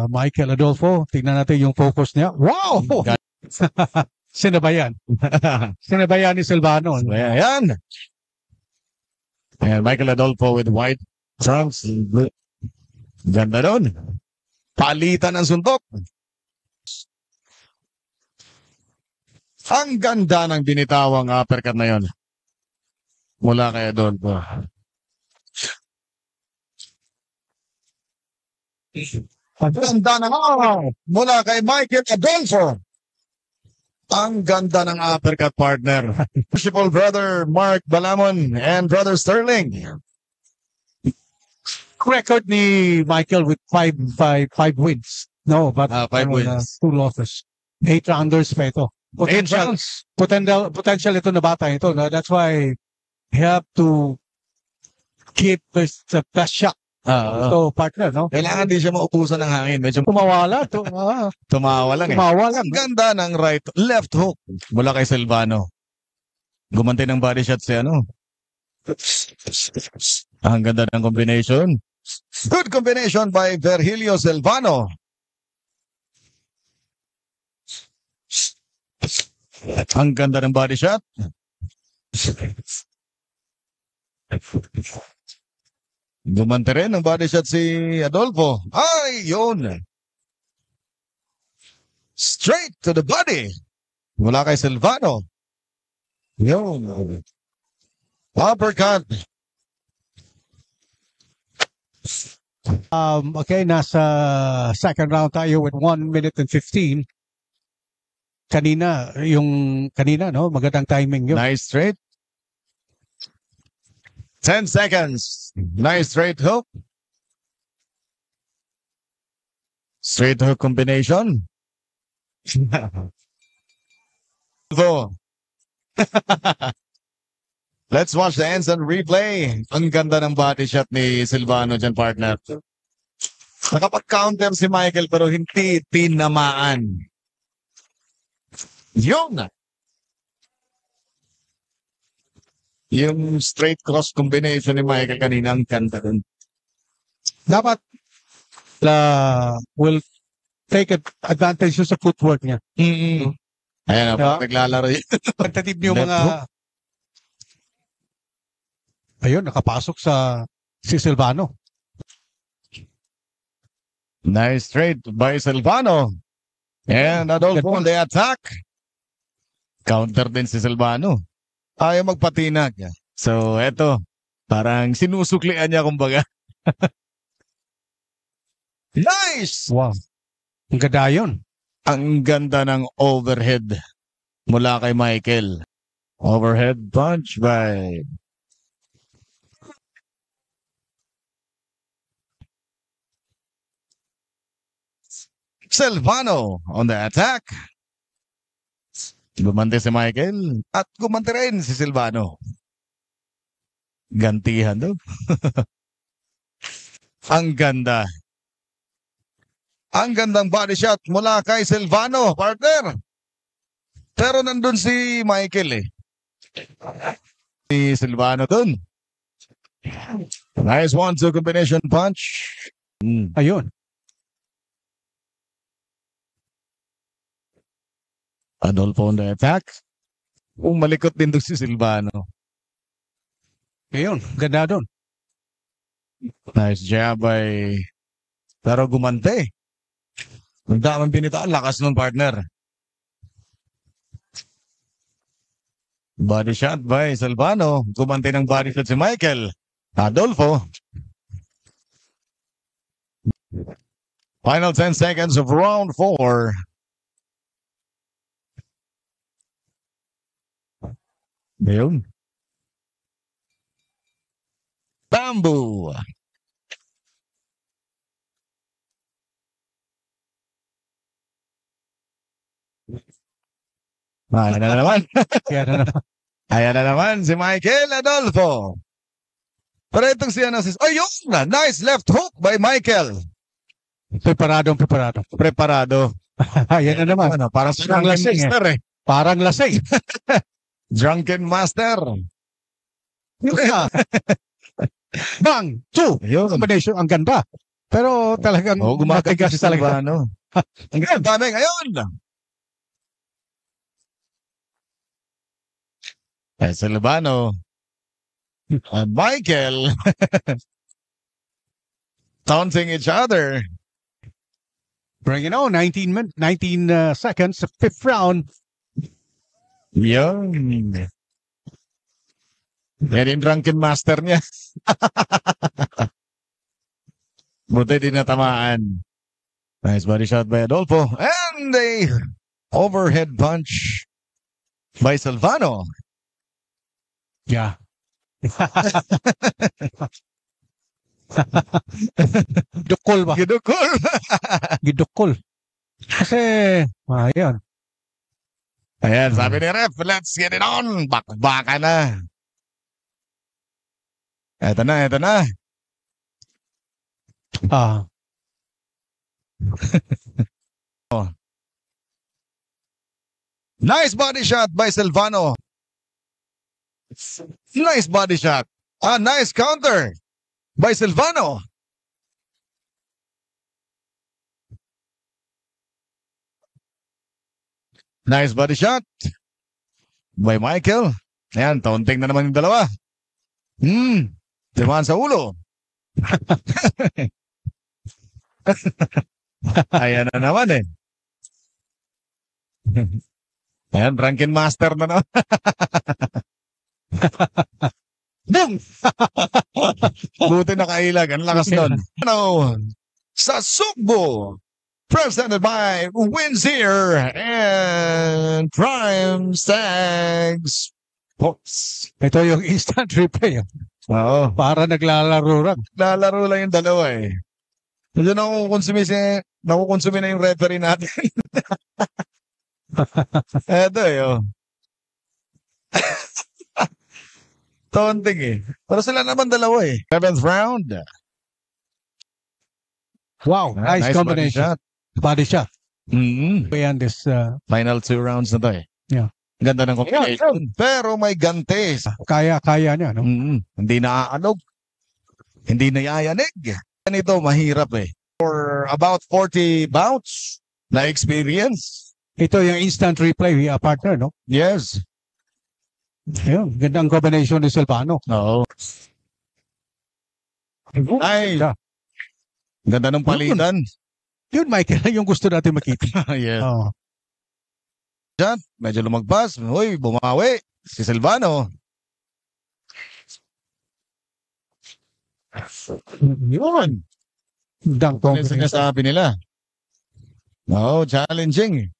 Michael Adolfo. Tingnan natin yung focus niya. Wow! Sinabayan. Sinabayan ni Silvano. Ayan. Ayan, Michael Adolfo with white trunks. Ganda doon. Palitan ng suntok. Ang ganda ng binitawang uppercut na yon. Mula kay Adolfo. Ang ganda ng mula kay Michael Adolfo. Ang ganda ng uppercut, partner. Worshipful brother Mark Balamon and brother Sterling. Record ni Michael with five wins. No, but 5 wins. 2 losses. 8 rounders pa ito. Potential ito na bata ito. No? That's why you have to keep the best shot. So, partner, no? Kailangan din siya maupusan ng hangin. Medyo Tumawala. tumawa lang. Tumawa lang. Ang ganda ng left hook mula kay Silvano. Gumantay ng body shot si ano. Ang ganda ng combination. Good combination by Virgilio Silvano. Ang ganda ng body shot. Gumante rin ng body shot si Adolfo. Ay, yun. Straight to the body. Mula kay Silvano. Yun. Uppercut. Okay, nasa second round tayo with 1 minute and 15. Kanina, no? Magandang timing yun. Nice straight. 10 seconds. Nice straight hook. Straight hook combination. So, let's watch the instant replay. Ang ganda ng body shot ni Silvano dyan, partner. Nakapag-counter si Michael pero hindi tinamaan. Yun! Yung straight cross combination ni Michael kanina, ang ganda dun. Dapat will take advantage sa footwork niya. Ayan, naglalaro yun. Tentative yung mga... Ayun, nakapasok si Silvano. Nice straight by Silvano. And Adolfo on the attack. Counter din si Silvano. Ayaw magpatinag. So, eto. Parang sinusuklian niya, kumbaga. Nice! Wow. Ang ganda yun. Ang ganda ng overhead mula kay Michael. Overhead punch by... Silvano on the attack. Gumante si Michael at gumante rin si Silvano. Gantihan daw. Ang ganda. Ang gandang body shot mula kay Silvano, partner. Pero nandun si Michael eh. Si Silvano dun. Nice 1-2 combination punch. Ayun. Adolfo on the attack. Malikot din doon si Silvano. Ayun, ganda doon. Nice jab by... Pero gumante. Ang damang binitaan. Lakas ng partner. Body shot by Silvano. Gumante ng body shot si Michael. Adolfo. Final 10 seconds of round 4. Ayun. Bamboo. Ayan na naman. Ayan na naman si Michael Adolfo. Pero itong si ano, ayun na, nice left hook by Michael. Preparado. Ayan na naman. Ano, parang lasing master eh. Parang lasing. Drunken master. Bang! 2! Ayun. Combination. Ang ganda. Pero talagang Gumagagas matigas si talaga. Silvano. Ang dami ngayon. Silvano. And Michael. Taunting each other. Bring it on, 19 seconds, fifth round. Yun. Yan yung drunken master niya. Buti din natamaan. Nice body shot by Adolfo. And a overhead punch by Silvano. Yeah. Dukol ba? Gidukol. Gidukol. Kasi, ayan. Ayan, sabi ni Ref, let's get it on. Bakbaka na. Eto na, eto na. Nice body shot by Silvano. Nice body shot. Nice counter by Silvano. Nice body shot by Michael. Ayan, taunting na naman yung dalawa. Timaan sa ulo. Ayan na naman eh. Ayan, drunken master na naman. Boom! Buti nakailag. Ang lakas nun. Sa Sugbo. Presented by Wins Here and Prime Stags Sports. Ito yung instant replay. Oo. Para naglalaro lang. Lalaro lang yung dalawa eh. Medyo nakukonsumi na yung referee natin. Eto eh, oh. Taunting eh. Pero sila naman dalawa eh. 7th round. Wow, nice combination. Body shot. Ayan, this Final 2 rounds na to eh. Yeah. Ganda ng combination. Pero may gantes. Kaya niya, no? Hindi naaalog. Hindi nayayanig. Ganito, mahirap eh. For about 40 bouts na experience. Ito yung instant replay, partner, no? Yes. Ayun, gandang combination ni Silvano. Oo. Ay. Yeah. Ganda ng palitan. Yun, Michael, yung gusto natin makita. Yes. Oh. Diyan, medyo lumagpas. Uy, bumawi. Si Silvano. Yun. Gandang Ano yung combination. sinasabi nila? Oo, challenging.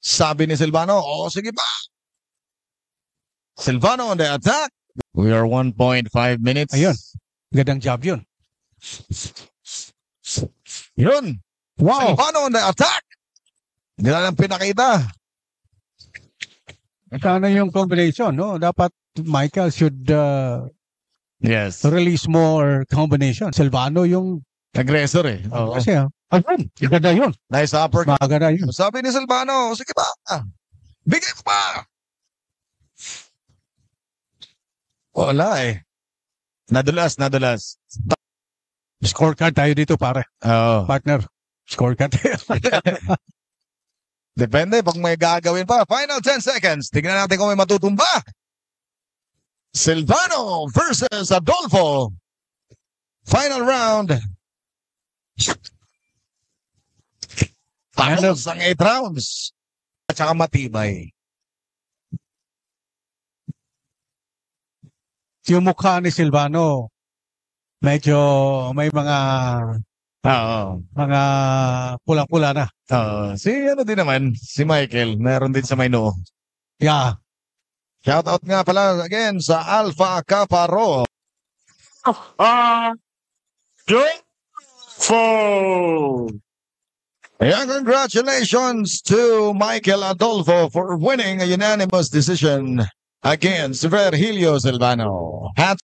Sabi ni Silvano, sige pa. Silvano on the attack. We are 1.5 minutes. Ayun. Gandang job yun. Yun. Wow. Silvano on the attack. Hindi na lang pinakita. Sana yung combination, no? Dapat Michael should Yes. release more combination. Silvano yung Aggressor eh. Oo. kasi, ayun, ganda yun. Nice uppercut. Maganda yun. Sabi ni Silvano, sige pa. Bigay ko pa. Wala eh. Nadulas. Scorecard tayo dito, pare. Oo. Partner. Scorecard tayo. Depende pag may gagawin pa. Final 10 seconds. Tignan natin kung may matutumba. Silvano versus Adolfo. Final round. Tapos ang 8 rounds. At saka matibay. Yung mukha ni Silvano, medyo may mga pula-pula na. Si ano din naman, si Michael, meron din sa may noo. Yeah. Shoutout nga pala again sa Alpha Kappa Rho. And congratulations to Michael Adolfo for winning a unanimous decision against Virgilio Silvano. Hats